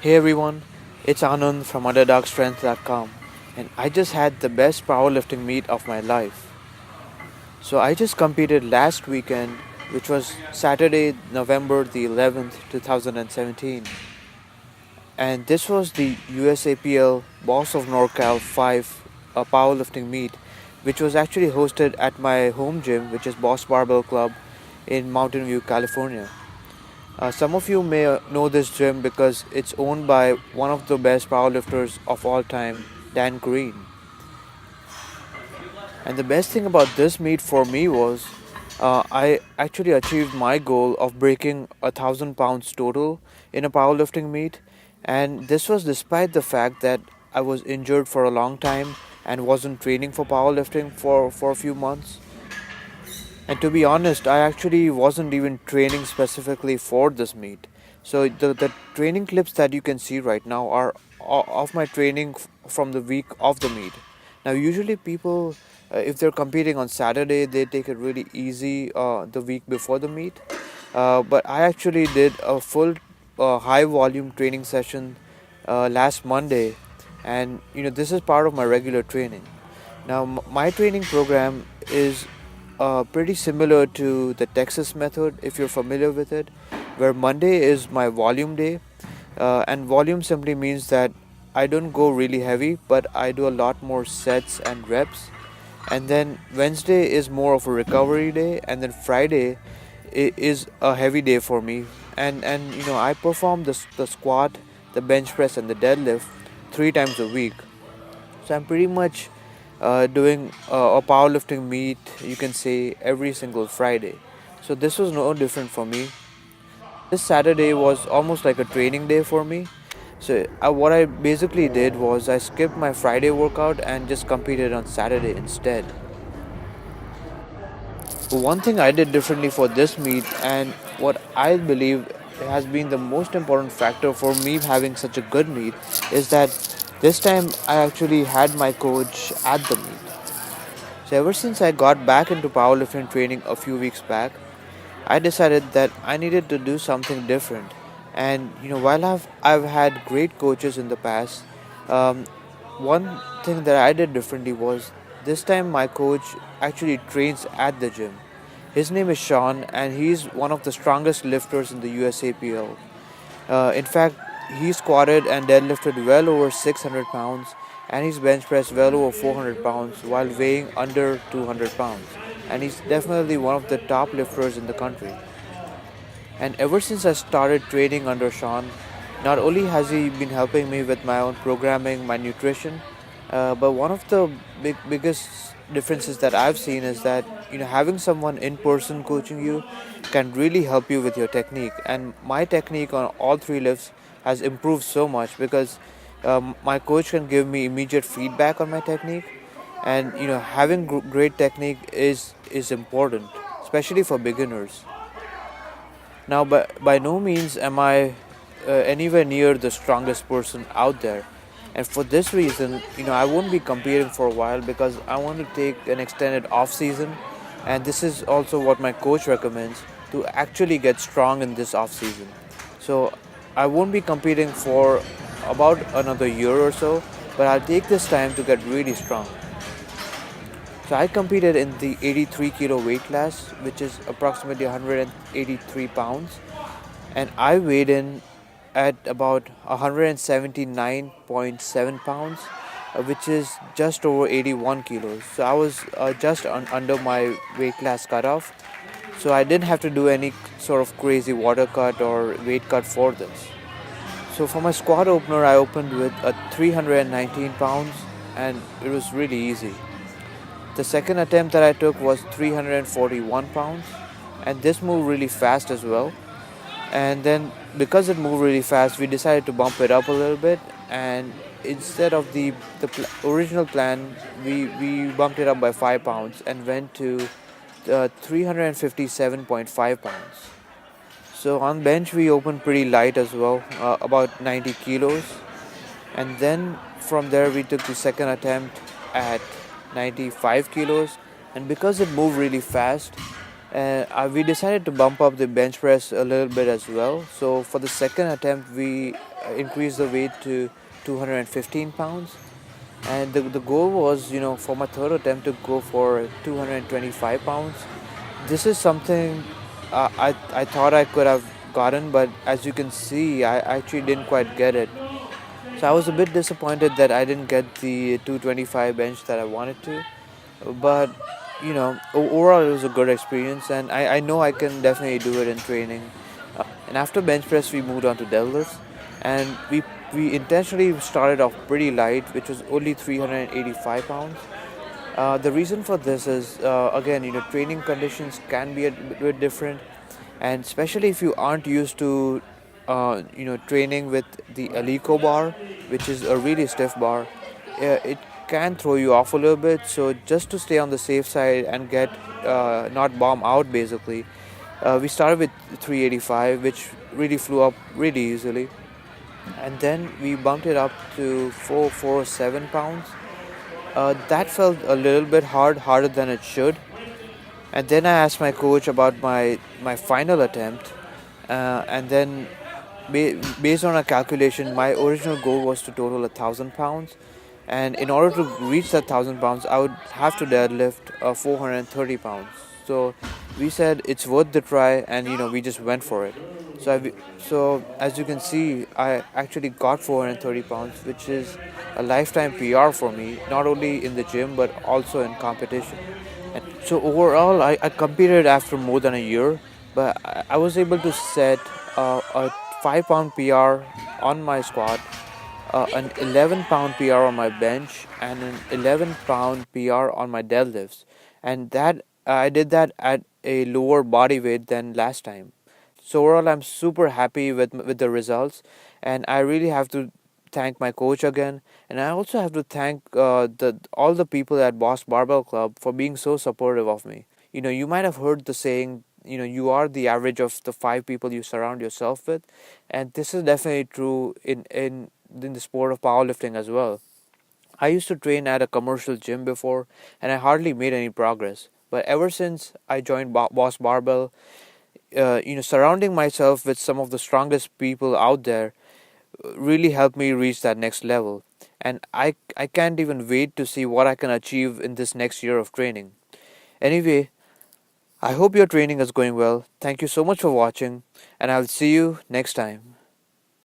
Hey everyone, it's Anand from UnderdogStrength.com, and I just had the best powerlifting meet of my life. So I just competed last weekend, which was Saturday, November the 11th, 2017, and this was the USAPL Boss of NorCal 5 powerlifting meet, which was actually hosted at my home gym, which is Boss Barbell Club in Mountain View, California. Some of you may know this gym because it's owned by one of the best powerlifters of all time, Dan Green. And the best thing about this meet for me was I actually achieved my goal of breaking 1,000 pounds total in a powerlifting meet. And this was despite the fact that I was injured for a long time and wasn't training for powerlifting for a few months. And to be honest, I actually wasn't even training specifically for this meet. So the training clips that you can see right now are of my training from the week of the meet. Now, usually people, if they're competing on Saturday, they take it really easy the week before the meet. But I actually did a full high volume training session last Monday, and this is part of my regular training. Now, my training program is pretty similar to the Texas method, if you're familiar with it, where Monday is my volume day. And volume simply means that I don't go really heavy, but I do a lot more sets and reps. And then Wednesday is more of a recovery day, and then Friday is a heavy day for me. And I perform the squat, the bench press, and the deadlift 3 times a week. So I'm pretty much doing a powerlifting meet, you can say, every single Friday. So this was no different for me. This Saturday was almost like a training day for me. So what I basically did was I skipped my Friday workout and just competed on Saturday instead. One thing I did differently for this meet, and what I believe has been the most important factor for me having such a good meet, is that this time I actually had my coach at the meet. So ever since I got back into powerlifting training a few weeks back, I decided that I needed to do something different. And while I've had great coaches in the past, um, one thing that I did differently was this time my coach actually trains at the gym. His name is Sean, and he's one of the strongest lifters in the USAPL. In fact, he squatted and deadlifted well over 600 pounds, and he's bench pressed well over 400 pounds while weighing under 200 pounds. And he's definitely one of the top lifters in the country. And ever since I started training under Sean, not only has he been helping me with my own programming, my nutrition, but one of the biggest differences that I've seen is that having someone in person coaching you can really help you with your technique. And my technique on all three lifts has improved so much because my coach can give me immediate feedback on my technique. And having great technique is important, especially for beginners. Now, by no means am I anywhere near the strongest person out there. And for this reason, I won't be competing for a while because I want to take an extended off season. And this is also what my coach recommends, to actually get strong in this off season. So I won't be competing for about another year or so, but I'll take this time to get really strong. So I competed in the 83 kilo weight class, which is approximately 183 pounds, and I weighed in at about 179.7 pounds, which is just over 81 kilos. So I was just under my weight class cutoff. So I didn't have to do any sort of crazy water cut or weight cut for this. So for my squat opener, I opened with a 319 pounds, and it was really easy. The second attempt that I took was 341 pounds, and this moved really fast as well. And then because it moved really fast, we decided to bump it up a little bit, and instead of the original plan, we bumped it up by 5 pounds and went to 357.5 pounds. So on bench we opened pretty light as well, about 90 kilos, and then from there we took the second attempt at 95 kilos. And because it moved really fast, And we decided to bump up the bench press a little bit as well. So for the second attempt, we increased the weight to 215 pounds. And the goal was, for my third attempt to go for 225 pounds. This is something I thought I could have gotten, but as you can see, I actually didn't quite get it. So I was a bit disappointed that I didn't get the 225 bench that I wanted to. But overall it was a good experience, and I know I can definitely do it in training. And after bench press, we moved on to deadlifts, and we intentionally started off pretty light, which was only 385 pounds. The reason for this is, again, training conditions can be a bit different, and especially if you aren't used to, training with the Alico bar, which is a really stiff bar, it can throw you off a little bit. So just to stay on the safe side and get not bomb out, basically, we started with 385, which really flew up really easily, and then we bumped it up to 447 pounds. That felt a little bit harder than it should. And then I asked my coach about my final attempt, and then based on a calculation, my original goal was to total 1,000 pounds, and in order to reach that 1,000 pounds, I would have to deadlift 430 pounds. So we said it's worth the try, and we just went for it. So as you can see, I actually got 430 pounds, which is a lifetime PR for me, not only in the gym but also in competition. So overall, I competed after more than a year, but I was able to set a 5 pound PR on my squat, an 11 pound PR on my bench, and an 11 pound PR on my deadlifts. And that I did that at a lower body weight than last time. So overall, I'm super happy with the results, and I really have to thank my coach again, and I also have to thank the all the people at Boss Barbell Club for being so supportive of me. You might have heard the saying, you are the average of the five people you surround yourself with, and this is definitely true in the sport of powerlifting as well. I used to train at a commercial gym before, and I hardly made any progress. But ever since I joined Boss Barbell, surrounding myself with some of the strongest people out there really helped me reach that next level. And I can't even wait to see what I can achieve in this next year of training. Anyway, I hope your training is going well. Thank you so much for watching, and I'll see you next time.